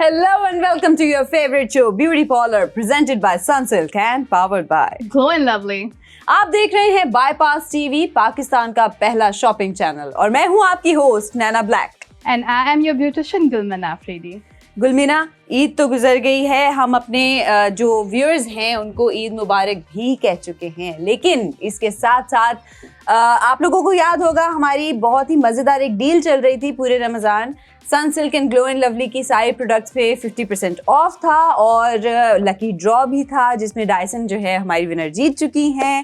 Hello and welcome to your favorite show, Beauty Parlor, presented by Sunsilk and powered by Glow and Lovely. आप देख रहे हैं bypass TV, Pakistan का पहला shopping channel, और मैं हूं आपकी host Naina Black. And I am your beautician Gulman Afridi. Gulmeena, Eid तो गुजर गई है, हम अपने जो व्यूअर्स हैं उनको ईद मुबारक भी कह चुके हैं, लेकिन इसके साथ साथ आप लोगों को याद होगा हमारी बहुत ही मज़ेदार एक डील चल रही थी पूरे Ramzan. Sunsilk and Glow and lovely की सारे प्रोडक्ट्स पे 50% ऑफ था और लकी ड्रॉ भी था जिसमें डायसन जो है हमारी विनर जीत चुकी हैं।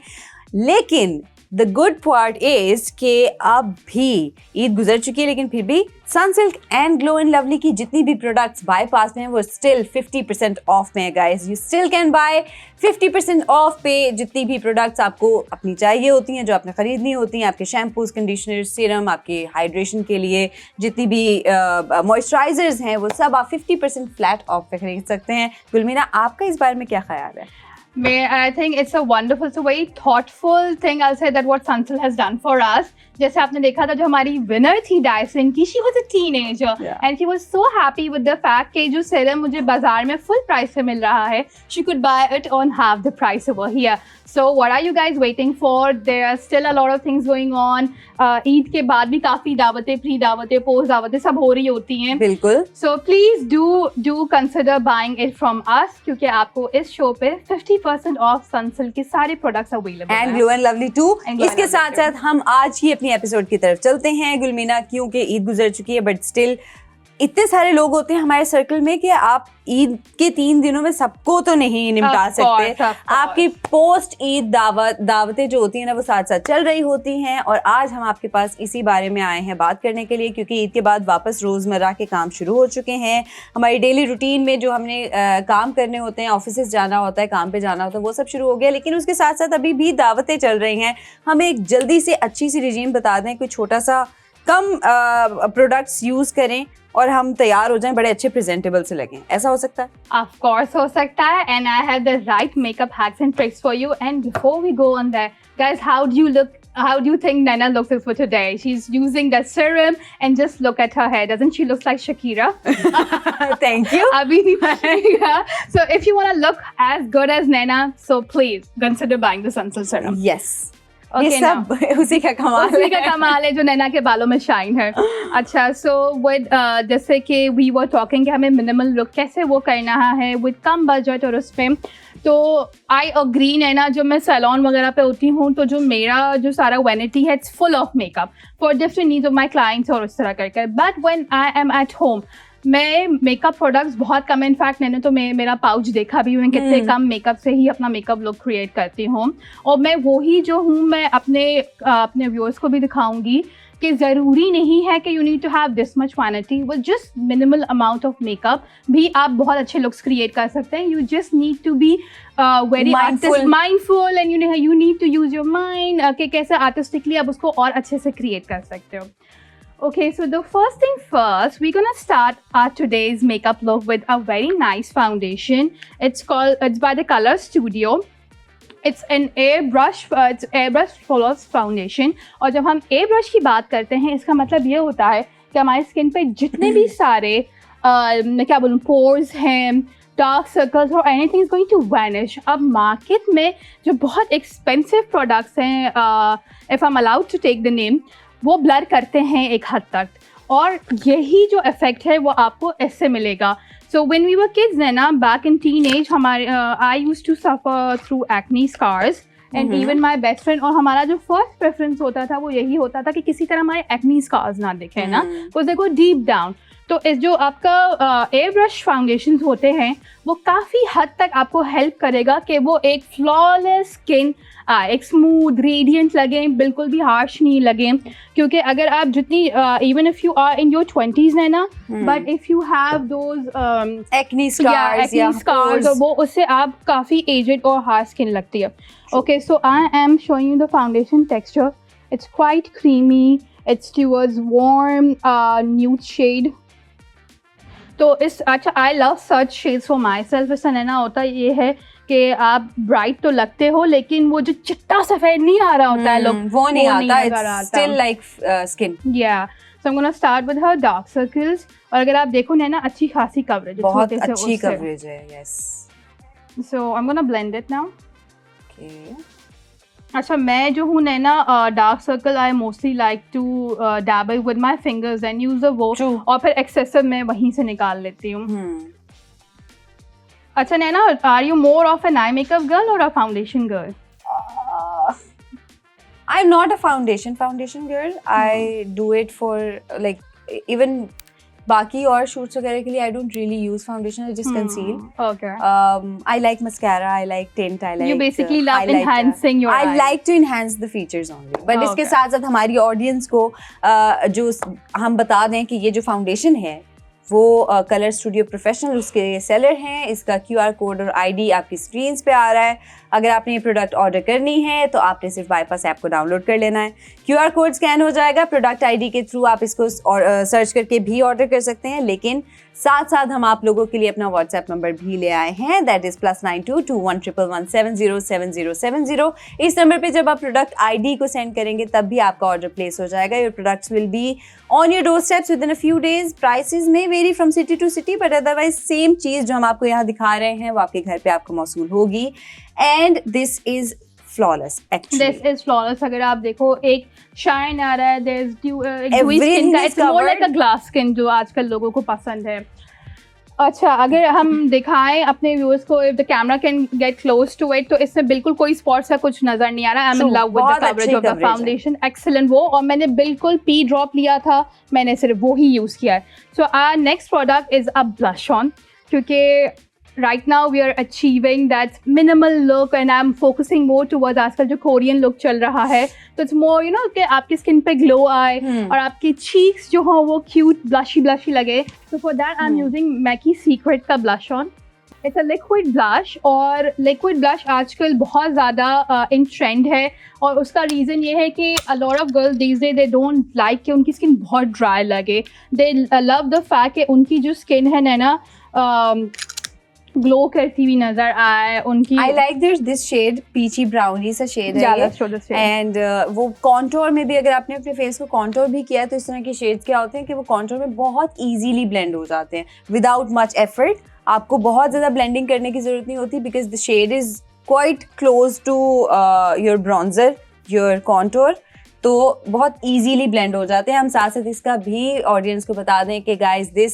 लेकिन द गुड पार्ट इज कि अब भी ईद गुजर चुकी है, लेकिन फिर भी Sunsilk and Glow and lovely की जितनी भी प्रोडक्ट्स बाईपास में हैं वो स्टिल 50% ऑफ में है guys. You still can buy 50% of पे जितनी भी प्रोडक्ट्स आपको अपनी चाहिए होती हैं, जो आपने खरीदनी होती हैं, आपके शैम्पूज, कंडीशनर, सीरम, आपके हाइड्रेशन के लिए जितनी भी मॉइस्चराइजर्स हैं वो सब आप 50% फ्लैट ऑफ पे खरीद सकते हैं। गुलमीना, आपका इस बारे में क्या ख्याल है? I think it's a wonderful, it's a very thoughtful thing. I'll say that what Sunsilk has done for us. जैसे आपने देखा था जो हमारी विनर थी डायसन की, she was a teenager and she was so happy with the fact कि जो सीरम मुझे बाजार में फुल प्राइस पे मिल रहा है, she could buy it on half the price over here. So what are you guys waiting for? There are still a lot of things going on. Eid के बाद भी काफ़ी दावतें, प्री दावतें, पोस्ट दावतें सब हो रही होती हैं। बिल्कुल। So please do consider buying it from us क्योंकि आपको इस शो पे 50% ऑफ सनसिल्क के सारे प्रोडक्ट्स अवेलेबल हैं। And Glow and Lovely too. इसके साथ साथ हम आज ही अपनी एपिसोड की तरफ चलते हैं गुलमीना, क्योंकि ईद गुजर चुकी है बट स्टिल इतने सारे लोग होते हैं हमारे सर्कल में कि आप ईद के 3 दिनों में सबको तो नहीं निपटा सकते। आपकी पोस्ट ईद दावतें जो होती हैं ना वो साथ साथ चल रही होती हैं, और आज हम आपके पास इसी बारे में आए हैं बात करने के लिए, क्योंकि ईद के बाद वापस रोज़मर्रा के काम शुरू हो चुके हैं। हमारी डेली रूटीन में जो हमने काम करने होते हैं, ऑफिस जाना होता है, काम पे जाना होता है, वो सब शुरू हो गया, लेकिन उसके साथ साथ अभी भी दावतें चल रही हैं। हमें एक जल्दी से अच्छी सी रिजीम बता दें, कोई छोटा सा कम प्रोडक्ट्स यूज़ करें और हम तैयार हो जाएं, बड़े अच्छे प्रेजेंटेबल से लगें। ऐसा हो सकता है? Of course हो सकता है, and I have the right makeup hacks and tricks for you. And before we go on there, guys, how do you look? How do you think Naina looks for today? She's using the serum, and just look at her hair. Doesn't she look like Shakira? Thank you. Yeah. So if you want to look as good as Naina, so please consider buying the Sunsilk serum. Yes. Okay, ये सब उसी का कमाल है जो नैना के बालों में शाइन है। अच्छा, सो विद जैसे कि वी वर टॉकिंग कि हमें मिनिमल लुक कैसे वो करना है विद कम बजट, और उस पर तो आई अग्री नैना, जो मैं सैलून वगैरह पे होती हूँ तो जो मेरा जो सारा वैनिटी है it's full of makeup for different needs of my clients और उस तरह करके। But when I am at home मैं मेकअप प्रोडक्ट्स बहुत कम, इनफैक्ट मैंने तो मेरा पाउच देखा भी हुआ कितने कम मेकअप से ही अपना मेकअप लुक क्रिएट करती हूँ, और मैं वही जो हूँ मैं अपने व्यूअर्स को भी दिखाऊंगी कि ज़रूरी नहीं है कि you need to have this much quantity, with just minimal amount of makeup भी आप बहुत अच्छे लुक्स क्रिएट कर सकते हैं। You just need to be very mindful and you need to use your mind कि कैसे आर्टिस्टिकली आप उसको और अच्छे से क्रिएट कर सकते हो। Okay, so the first thing first, we're gonna start our today's makeup look with a very nice foundation. It's by the Color Studio. It's an airbrush flawless foundation. और जब हम airbrush की बात करते हैं इसका मतलब ये होता है कि हमारी स्किन पे जितने भी सारे मैं क्या बोलूँ pores हैं, डार्क सर्कल्स और anything is going to vanish. अब मार्केट में जो बहुत एक्सपेंसिव प्रोडक्ट्स हैं, if I am allowed to take the name, वो ब्लर करते हैं एक हद तक, और यही जो इफेक्ट है वो आपको इससे मिलेगा। So when we were kids Naina, back in teenage, हमारे I used to suffer through acne scars and even my best friend, और हमारा जो फर्स्ट प्रेफरेंस होता था वो यही होता था कि किसी तरह हमारे एक्ने स्कार्स ना दिखे ना, because they go deep down. तो इस जो आपका एयर ब्रश फाउंडेशन होते हैं वो काफ़ी हद तक आपको हेल्प करेगा कि वो एक फ्लॉलेस स्किन एक स्मूथ रेडिएंट लगे, बिल्कुल भी हार्श नहीं लगे। क्योंकि अगर आप जितनी even if you are in your 20s ना, but if you have those acne scars और वो उससे आप काफ़ी एजेड और हार्श स्किन लगती है। Okay, so I am showing you the foundation texture. It's quite creamy, it's towards warm nude shade. तो इस अच्छा I love such shades for my self. इससे नैना होता ये है कि आप ब्राइट तो लगते हो लेकिन वो जो चिट्टा सफ़ेद नहीं आ रहा होता है, लोग वो नहीं आता, it's still like skin. Yeah. So I'm gonna start with her dark circles. और अगर आप देखो नैना अच्छी खासी कवरेज, बहुत अच्छी कवरेज है. Yes. So I'm gonna blend it now. Okay. अच्छा, मैं जो हूँ Naina dark circle I mostly like to dabble with my fingers and use वो, और फिर एक्सेसिव मैं वहीं से निकाल लेती हूँ. अच्छा Naina, are you more of an eye makeup girl और a foundation girl? I'm not a foundation girl. I do it for like even बाकी और shoots वगैरह के लिए I don't really use foundation. I just conceal. Okay. I like mascara. I like tint. I like. You basically love highlighter. enhancing your eyes. I like to enhance the features only. But इसके Okay. साथ साथ हमारी audience को जो हम बता दें कि ये जो foundation है वो कलर स्टूडियो प्रोफेशनल उसके सेलर हैं. इसका QR कोड और ID आपकी स्क्रीन्स पे आ रहा है. अगर आपने ये प्रोडक्ट ऑर्डर करनी है तो आपने सिर्फ बाईपास ऐप को डाउनलोड कर लेना है. QR कोड स्कैन हो जाएगा. प्रोडक्ट ID के थ्रू आप इसको सर्च करके भी ऑर्डर कर सकते हैं. लेकिन साथ साथ हम आप लोगों के लिए अपना व्हाट्सएप नंबर भी ले आए हैं. That is +92 2111707070. इस नंबर पे जब आप प्रोडक्ट ID को सेंड करेंगे तब भी आपका ऑर्डर प्लेस हो जाएगा. Your products will be on your door steps within a few days. Prices में vary from city to city, but otherwise same चीज़ जो हम आपको यहाँ दिखा रहे हैं वो आपके घर पे आपको मौसूल होगी. And this is flawless actually. This is flawless. अगर आप देखो एक शाइन आ रहा है, there's dewy Everything skin का, is it's more covered. like a glass skin जो आजकल लोगों को पसंद है. अच्छा, अगर हम दिखाएं अपने व्यूअर्स को, if the camera can get close to it, तो इसमें बिल्कुल कोई स्पॉट्स का कुछ नजर नहीं आ रहा. I'm in love with the coverage of the foundation. Excellent वो, और मैंने बिल्कुल P ड्रॉप लिया था, मैंने सिर्फ वो ही यूज़ किया है. So our next product is a blush on, क्योंकि right now we are achieving that minimal look and I'm focusing more towards आजकल जो कोरियन लुक चल रहा है, तो it's more you know कि आपकी स्किन पे ग्लो आए और आपकी cheeks जो हो वो क्यूट ब्लशी लगे. So for that I'm using Mackie Secret का blush on. It's a liquid blush, और liquid blush आजकल बहुत ज़्यादा in trend है, और उसका रीज़न ये है कि a lot of girls these days they don't like कि उनकी स्किन बहुत ड्राई लगे. They love the fact कि उनकी जो स्किन है ना ग्लो करती हुई नजर आए उनकी. I like this shade, peachy browny सा shade है ये. And वो contour में भी अगर आपने अपने फेस को contour भी किया है तो इस तरह की shades क्या होते हैं कि वो contour में बहुत easily blend हो जाते हैं without much effort. आपको बहुत ज़्यादा blending करने की ज़रूरत नहीं होती because the shade is quite close to your bronzer, your contour. तो बहुत easily blend हो जाते हैं. हम साथ साथ इसका भी audience को बता दें कि guys this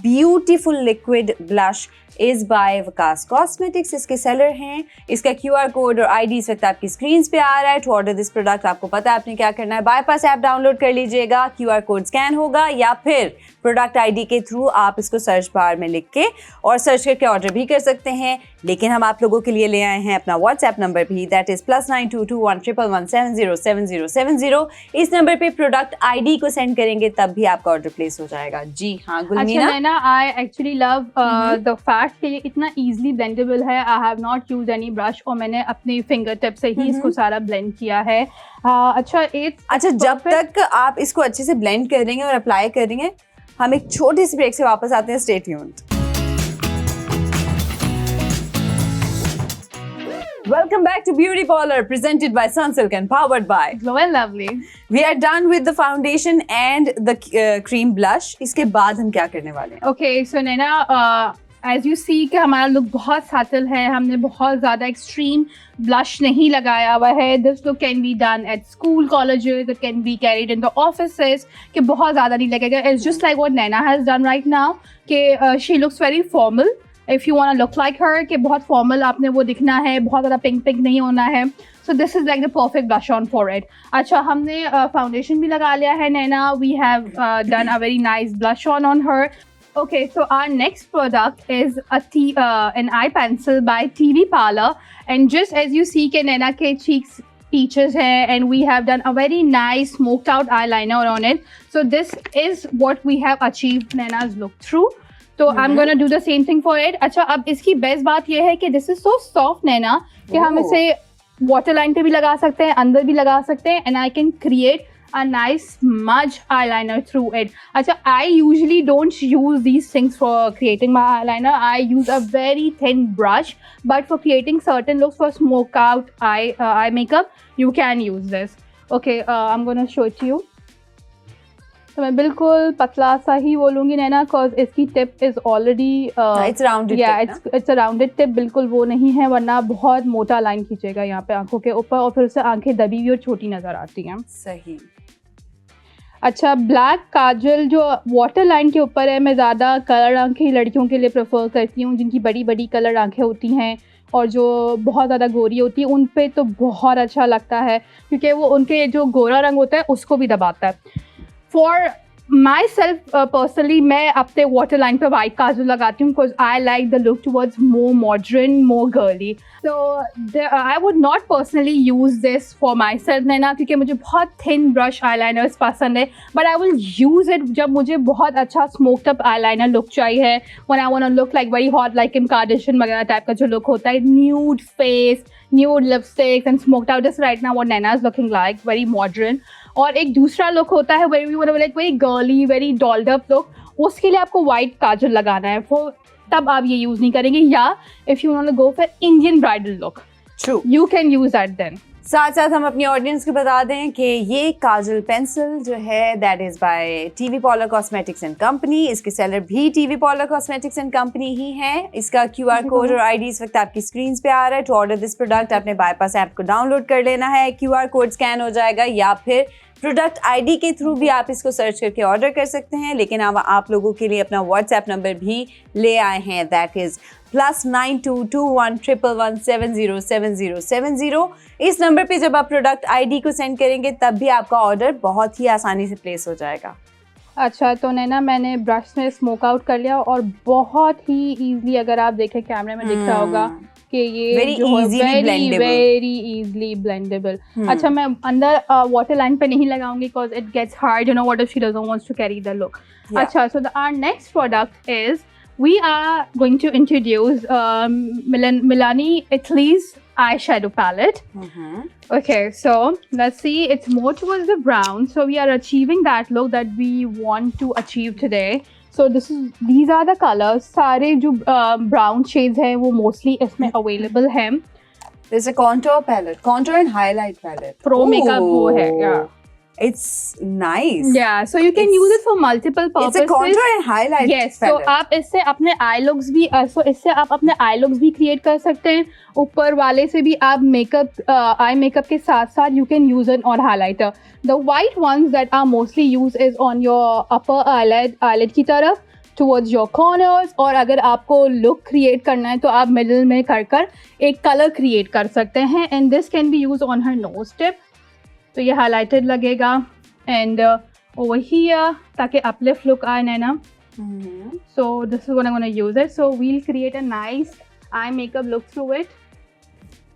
beautiful liquid blush is by Vikas Cosmetics. इसके सेलर हैं. इसका QR कोड और ID इस वक्त आपकी स्क्रीन पे आ रहा है. टू ऑर्डर दिस प्रोडक्ट आपको पता है आपने क्या करना है. बाईपास ऐप डाउनलोड कर लीजिएगा, QR कोड स्कैन होगा, या फिर प्रोडक्ट ID के थ्रू आप इसको सर्च बार में लिख के और सर्च करके ऑर्डर भी कर सकते हैं. लेकिन हम आप लोगों के लिए ले आए हैं अपना व्हाट्सएप नंबर भी, दैट इज +92 2111707070. इस नंबर पे प्रोडक्ट ID को सेंड करेंगे तब भी आपका ऑर्डर प्लेस हो जाएगा. जी हाँ गुलमीना. अच्छा Naina, I actually love the fact कि ये इतना इजीली ब्लेंडेबल है. I have not used any brush, और मैंने अपनी फिंगर टिप से ही इसको सारा ब्लेंड किया है. अच्छा जब तक आप इसको अच्छे से ब्लेंड कर रही हैं और अप्लाई कर रही हैं, हम एक छोटी सी ब्रेक से वापस आते हैं. Stay tuned. Welcome back to Beauty Parlour, presented by Sunsilk and powered by Glow and Lovely. We are done with the foundation and the cream blush. इसके बाद हम क्या करने वाले हैं? Okay, so Naina, as you see कि हमारा look बहुत सटल है, हमने बहुत ज़्यादा एक्सट्रीम ब्लश नहीं लगाया हुआ है. This look can be done at school, colleges, it can be carried in the offices, कि बहुत ज़्यादा नहीं लगेगा. It's just like what Naina has done right now, कि she looks very formal. If you want to look like her, कि बहुत formal आपने वो दिखना है, बहुत ज़्यादा पिंक नहीं होना है. So this is like the perfect blush on for it. अच्छा, हमने foundation भी लगा लिया है नैना. We have done a very nice blush on her. Okay, so our next product is an eye pencil by TV Parlor, and just as you see कि नैना के cheeks peaches hai, and we have done a very nice smoked out eyeliner on it. So this is what we have achieved Naina's look through. तो I'm gonna do the same thing for it. अच्छा, अब इसकी best बात ये है कि this is so soft नैना कि हम इसे वाटर लाइन पे भी लगा सकते हैं, अंदर भी लगा सकते हैं, and I can create a nice smudge eyeliner through it. अच्छा, I usually don't use these things for creating my eyeliner. I use a very thin brush, but for creating certain looks, for smoke out eye makeup, you can use this. Okay, I'm gonna show it to you. तो मैं बिल्कुल पतला सा ही बोलूँगी नैना, because इसकी tip is already it's rounded, it's a rounded tip, बिल्कुल वो नहीं है, वरना बहुत मोटा लाइन खींचेगा यहाँ पे आंखों के ऊपर और फिर उससे आंखें दबी हुई और छोटी नज़र आती हैं। सही। अच्छा, ब्लैक काजल जो वाटर लाइन के ऊपर है, मैं ज़्यादा कलर आंखें लड़कियों के लिए प्रेफर करती हूँ, जिनकी बड़ी बड़ी कलर आंखें होती हैं और जो बहुत ज़्यादा गोरी होती है, उन पे तो बहुत अच्छा लगता है क्योंकि वो उनके जो गोरा रंग होता है उसको भी दबाता है। फॉर माई सेल्फ पर्सनली मैं अपने वाटर लाइन पे वाइट काजल लगाती हूँ because I like the look towards more modern, more girly. तो I would not personally use this for my self Naina, क्योंकि मुझे बहुत थिन ब्रश आईलाइनर्स पसंद है, but I will use it जब मुझे बहुत अच्छा स्मोक्ड अप आईलाइनर लुक चाहिए, when I want to look like very hot, like Kim Kardashian वगैरह टाइप का जो लुक होता है, nude face, nude lipsticks and smoked out, just right now what Naina is looking like, very modern. और एक दूसरा look होता है very like very girly, very dolled up look, उसके लिए आपको वाइट काजल लगाना है, वो तब आप ये यूज़ नहीं करेंगे। या if you want to go for Indian bridal look, true, you can use that then. साथ साथ हम अपनी ऑडियंस को बता दें कि ये काजल पेंसिल जो है दैट इज़ बाय टीवी पॉलर कॉस्मेटिक्स एंड कंपनी, इसके सेलर भी टीवी पॉलर कॉस्मेटिक्स एंड कंपनी ही है। इसका QR कोड और ID इस वक्त आपकी स्क्रीन पे आ रहा है। टू ऑर्डर दिस प्रोडक्ट आपने बाईपास ऐप को डाउनलोड कर लेना है, QR कोड स्कैन हो जाएगा या फिर प्रोडक्ट ID के थ्रू भी आप इसको सर्च करके ऑर्डर कर सकते हैं। लेकिन अब आप लोगों के लिए अपना व्हाट्सएप नंबर भी ले आए हैं, दैट इज़ +922111707070। इस नंबर पे जब आप प्रोडक्ट ID को सेंड करेंगे तब भी आपका ऑर्डर बहुत ही आसानी से प्लेस हो जाएगा। अच्छा, तो नैना मैंने ब्रश में स्मोक आउट कर लिया और बहुत ही ईजिली, अगर आप देखें कैमरे में दिख रहा होगा कि ये वेरी इजीली ब्लेंडेबल। अच्छा, मैं अंदर वाटर लाइन पे नहीं लगाऊंगी because it gets hard, you know what if she doesn't wants to carry the look. अच्छा, so our next product is we are going to introduce Milani Italy's eyeshadow palette. Okay, so let's see, it's more towards the brown, so we are achieving that look that we want to achieve today. So these are the colors, सारे जो brown shades हैं वो mostly इसमें available हैं। There's a contour palette, contour and highlight palette. Pro makeup वो है, yeah. It's nice. Yeah, so you can use it for multiple purposes. It's a contour and highlight yes, palette. so आप इससे अपने eye looks भी create कर सकते हैं। ऊपर वाले से भी आप eye makeup के साथ साथ you can use it on highlighter. The white ones that are mostly used is on your upper eyelid की तरफ, towards your corners, और अगर आपको look create करना है तो आप middle में कर एक color create कर सकते हैं, and this can be used on her nose tip. तो ये हाईलाइटेड लगेगा एंड ओवर हियर ताकि अपलिफ्ट लुक आए Naina. So this is what I want to use it, so we will create a nice eye makeup look through it.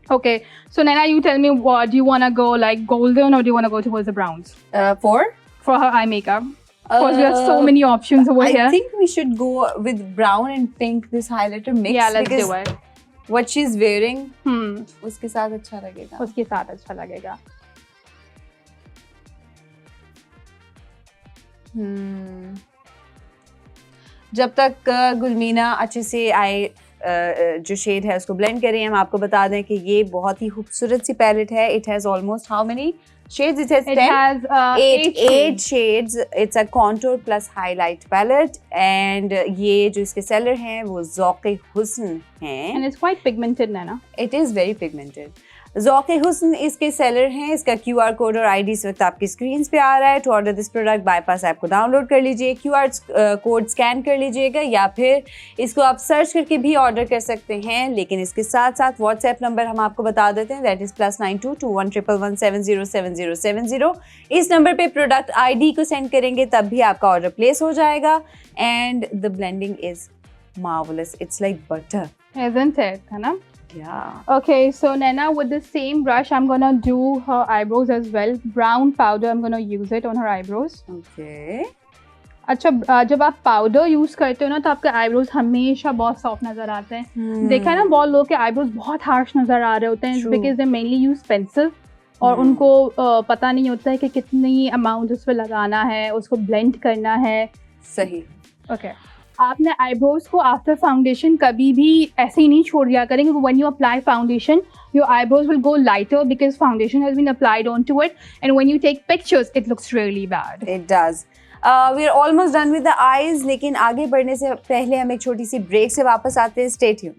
Okay, so Naina, you tell me, what do you want to go, like golden or do you want to go towards the browns for her eye makeup? Because we have so many options over here. I think we should go with brown and pink, this highlighter mix. Yeah, let's do it. What she's wearing, उसके साथ अच्छा लगेगा। उसके साथ अच्छा लगेगा। जब तक गुलमीना अच्छे से जो शेड है उसको ब्लेंड करें, हम आपको बता दें कि ये बहुत ही खूबसूरत सी पैलेट है। It has almost how many shades? It has 8 shades. It's a contour plus highlight palette, and ये जो इसके सेलर हैं वो ज़ौक़े हुस्न हैं। And it's quite pigmented, Nana. It is very pigmented. ज़ौक़े हुस्न इसके सेलर हैं। इसका QR कोड और ID इस वक्त आपकी स्क्रीन पे आ रहा है। To order this product bypass app को डाउनलोड कर लीजिए, QR कोड स्कैन कर लीजिएगा या फिर इसको आप सर्च करके भी ऑर्डर कर सकते हैं। लेकिन इसके साथ साथ व्हाट्सएप नंबर हम आपको बता देते हैं, दैट इज़ +922111707070। इस नंबर पे प्रोडक्ट ID को सेंड करेंगे तब भी आपका ऑर्डर प्लेस हो जाएगा। And the blending is marvelous. It's like butter. Isn't it, है ना? Yeah. Okay, so Nana, with the same brush, I'm gonna do her eyebrows as well. Brown powder, I'm gonna use it on her eyebrows. Okay. अच्छा, जब आप powder use करते हो ना तो आपके आईब्रोज हमेशा बहुत सॉफ्ट नजर आते हैं। देखा है ना, बहुत लोग के आईब्रोज बहुत हार्श नजर आ रहे होते हैं because they mainly use pencil और उनको पता नहीं होता है कि कितनी अमाउंट उस पर लगाना है, उसको ब्लेंड करना है। सही। ओके, आपने आईब्रोज को आफ्टर फाउंडेशन कभी भी ऐसे ही नहीं छोड़ दिया करेंगे। When you apply foundation, your eyebrows will go lighter because foundation has been applied on to it, and when you take pictures it looks really bad. It does. We are almost done with the eyes, लेकिन आगे बढ़ने से पहले हम एक छोटी सी break से वापस आते हैं. Stay tuned.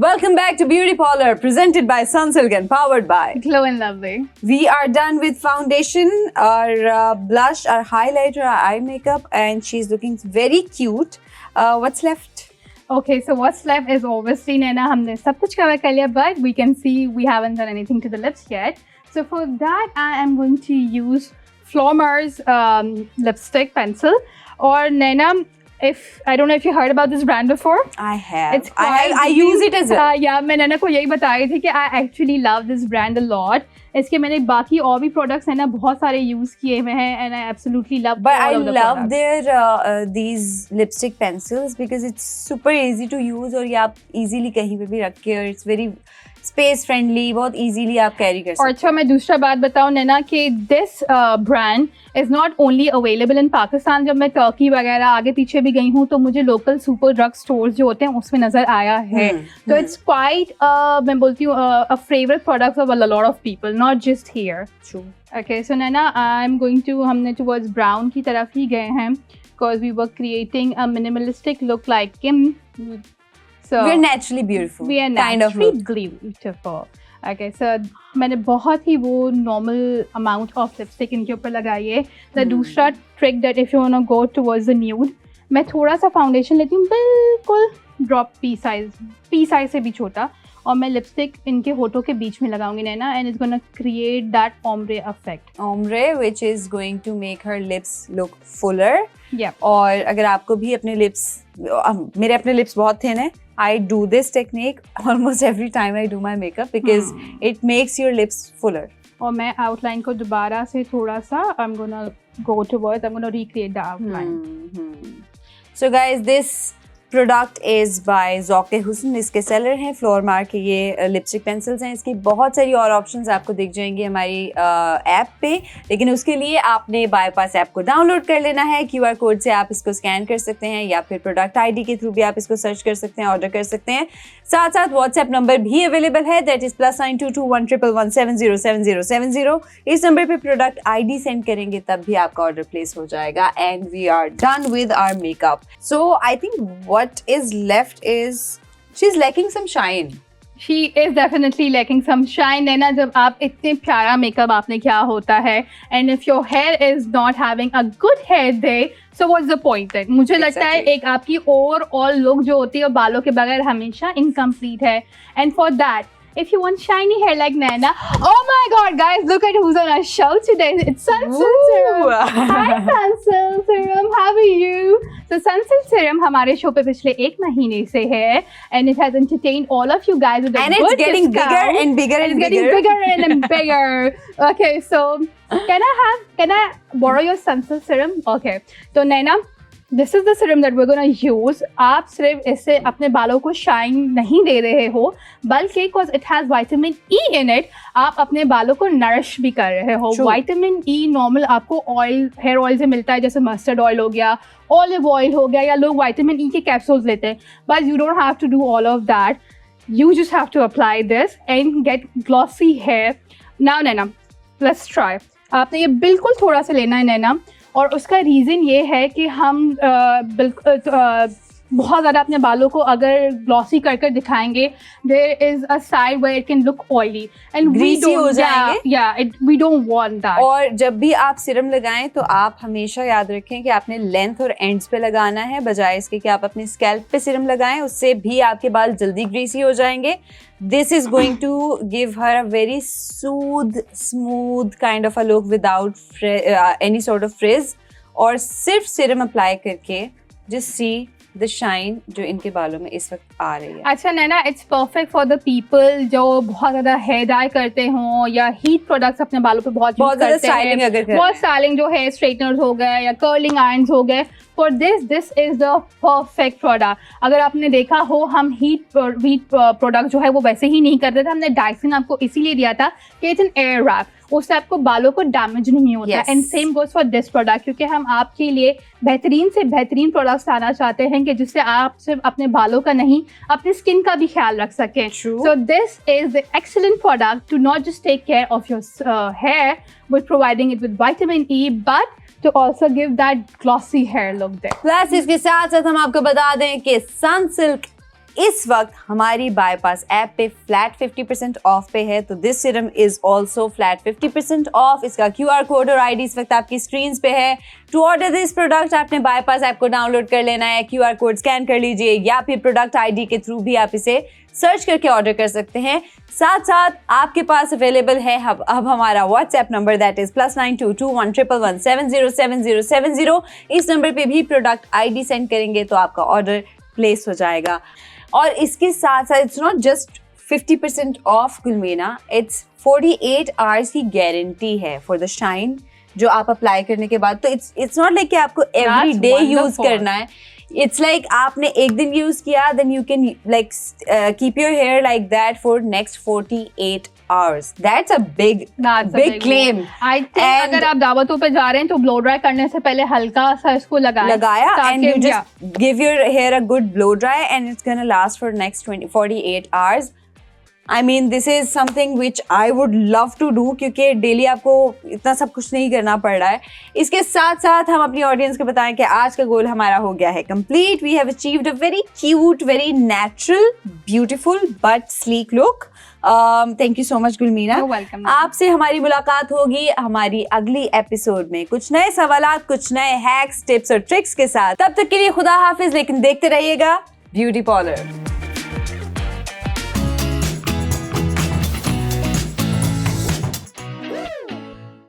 Welcome back to Beauty Parlor, presented by Sunsilk and powered by Glow and Lovely. We are done with foundation, our blush, our highlighter, our eye makeup, and she's looking very cute. What's left? Okay, so what's left is obviously Naina, हमने सब कुछ cover कर लिया, but we can see we haven't done anything to the lips yet. So for that, I am going to use Flormar's lipstick pencil. और Naina, I don't know if you heard about this brand before. I have. I use it as well. Yeah, मैं नैना को यही बता रही थी कि I actually love this brand a lot. इसके मैंने बाकी और भी products हैं ना बहुत सारे use किए हुए हैं and I absolutely love. But I all of the love products. their these lipstick pencils because it's super easy to use और ये आप easily कहीं पे भी रख के, और it's very space friendly, बहुत easily आप carry कर सकते और अच्छा मैं दूसरा बात बताऊँ नैना कि this brand is not only available in Pakistan. जब मैं टर्की वगैरह आगे पीछे भी गई हूँ तो मुझे local super drug stores जो होते हैं उसमें नजर आया है. तो it's quite मैं बोलती हूँ a favorite product of a lot of people, not just here. True. Okay, so Naina, I'm going to हमने towards brown की तरफ ही गए हैं because we were creating a minimalistic look like Kim. So we're naturally beautiful. We are kind of naturally look. beautiful. Okay, so मैंने बहुत ही वो normal amount of lipstick इनके ऊपर लगाई है. The दूसरा trick that if you wanna go towards the nude, मैं थोड़ा सा foundation लेती हूँ बिल्कुल drop pea size से भी छोटा, और मैं लिपस्टिक इनके होठों के बीच में लगाऊंगी नैना, and it's gonna create that ombre effect. Ombre, which is going to make her lips look fuller. Yeah. और अगर आपको भी अपने lips, मेरे अपने lips बहुत thin है, I do this technique almost every time I do my makeup because it makes your lips fuller. और मैं outline को दोबारा से थोड़ा सा I'm gonna go towards, I'm gonna recreate the outline. So guys, this product is by Zauq Husn. इसके seller हैं फ्लोरमार के ये लिपस्टिक पेंसिल्स हैं. इसकी बहुत सारी और ऑप्शंस आपको दिख जाएंगी हमारी ऐप पे, लेकिन उसके लिए आपने बाईपास ऐप को डाउनलोड कर लेना है. QR कोड से आप इसको स्कैन कर सकते हैं या फिर प्रोडक्ट ID के थ्रू भी आप इसको सर्च कर सकते हैं, ऑर्डर कर सकते हैं. साथ साथ व्हाट्सएप नंबर भी अवेलेबल है, दैट इज़ +922111707070. इस नंबर पे प्रोडक्ट ID सेंड करेंगे तब भी आपका ऑर्डर प्लेस हो जाएगा. And we are done with our makeup. So I think what is left is she's lacking some shine. She is definitely lacking some shine. नैना, जब आप इतने प्यारा मेकअप आपने किया होता है and if your hair is not having a good hair day, so what's the point then? मुझे लगता है एक आपकी overall look जो होती है बालों के बगैर हमेशा incomplete है. And for that, if you want shiny hair like Naina, oh my god guys, look at who's on our show today. It's Sunsilk Serum. Hi Sunsilk Serum, how are you? So Sunsilk Serum हमारे show पे पिछले 1 महीने से है and it has entertained all of you guys with a and good it's getting discount. bigger and bigger and it's getting bigger and bigger. Okay, so can I borrow your Sunsilk Serum? Okay, तो Naina, this is the serum that we gonna use. आप सिर्फ इससे अपने बालों को shine नहीं दे रहे हो, बल्कि because it has vitamin E in it, आप अपने बालों को नरिश भी कर रहे हो. विटामिन ई नॉर्मल आपको ऑयल, हेयर ऑयल से मिलता है, जैसे मस्टर्ड ऑयल हो गया, ऑलिव ऑयल हो गया, या लोग विटामिन ई के कैप्सूल्स लेते हैं. But you don't have to do all of that. You just have to apply this and get glossy hair. Now Naina, let's try. आपने ये बिल्कुल थोड़ा सा लेना है नैना, और उसका रीज़न ये है कि हम बहुत ज़्यादा अपने बालों को अगर ग्लॉसी कर कर दिखाएंगे, there is a side where it can look oily and we don't want that. और जब भी आप सीरम लगाएं तो आप हमेशा याद रखें कि आपने लेंथ और एंड्स पे लगाना है, बजाय इसके कि आप अपने स्कैल्प पे सीरम लगाएं. उससे भी आपके बाल जल्दी ग्रीसी हो जाएंगे. This is going to give her a very smooth kind of a look without any sort of frizz. और सिर्फ सीरम अप्लाई करके just see the shine जो इनके बालों में इस वक्त आ रही है. अच्छा Naina, it's perfect for the people जो बहुत ज़्यादा हेयर डाई करते हों या हीट प्रोडक्ट्स अपने बालों पे बहुत यूज करते हैं, बहुत स्टाइलिंग जो हेयर स्ट्रेटनर्स हो गए या कर्लिंग आयरन्स हो गए. For this is the perfect product. अगर आपने देखा हो, हम हीट प्रोडक्ट जो है वो वैसे ही नहीं करते थे. हमने डाइसिन आपको इसीलिए दिया था कि इट्स एन एयर रैप. उससे आपको बालों को डैमेज नहीं होता। Yes. And same goes for this product, क्योंकि हम आपके लिए बेहतरीन से बेहतरीन प्रोडक्ट्स लाना चाहते हैं कि जिससे आप सिर्फ अपने बालों का नहीं, अपनी स्किन का भी ख्याल रख सकें। True. So this is the excellent product to not just take care of your hair with providing it with vitamin E, but to also give that glossy hair look there. Plus इसके साथ साथ हम आपको बता दें कि Sunsilk इस वक्त हमारी बाईपास ऐप पे फ्लैट 50% ऑफ पे है, तो this serum is also flat 50% of. इसका QR कोड और ID इस वक्त आपकी स्क्रीन पे है। टू ऑर्डर दिस प्रोडक्ट आपने बाईपास ऐप को डाउनलोड कर लेना है, QR कोड स्कैन कर लीजिए या फिर प्रोडक्ट ID के थ्रू भी आप इसे सर्च करके ऑर्डर कर सकते हैं। साथ साथ आपके पास अवेलेबल है अब हमारा व्हाट्सएप नंबर, दैट इज +922111707070। इस नंबर पे भी प्रोडक्ट ID सेंड करेंगे तो आपका ऑर्डर प्लेस हो जाएगा। और इसके साथ साथ it's not just 50% off Gulmina, it's 48 hours की गारंटी है फॉर द शाइन जो आप अप्लाई करने के बाद। तो इट्स नॉट लाइक कि आपको एवरी डे यूज करना है। इट्स लाइक आपने एक दिन यूज किया, then you can like keep your hair like that for next 48 hours. That's a big claim. I think अगर आप दावतों पे जा रहे हैं तो ब्लो ड्राई करने से पहले हल्का सा इसको लगाया and you just give your hair a good blow dry and it's gonna last for next 48 hours. I mean, this is something which I would love to do क्योंकि डेली आपको इतना सब कुछ नहीं करना पड़ रहा है। इसके साथ साथ हम अपनी ऑडियंस को बताएं कि आज का गोल हमारा हो गया है complete. We have achieved a very cute, very natural, beautiful but sleek look. Thank you so much Gulmina. आपसे हमारी मुलाकात होगी हमारी अगली एपिसोड में कुछ नए सवालात, कुछ नए हैक्स, टिप्स और ट्रिक्स के साथ। तब तक के लिए खुदा हाफिज, लेकिन देखते रहिएगा ब्यूटी पार्लर।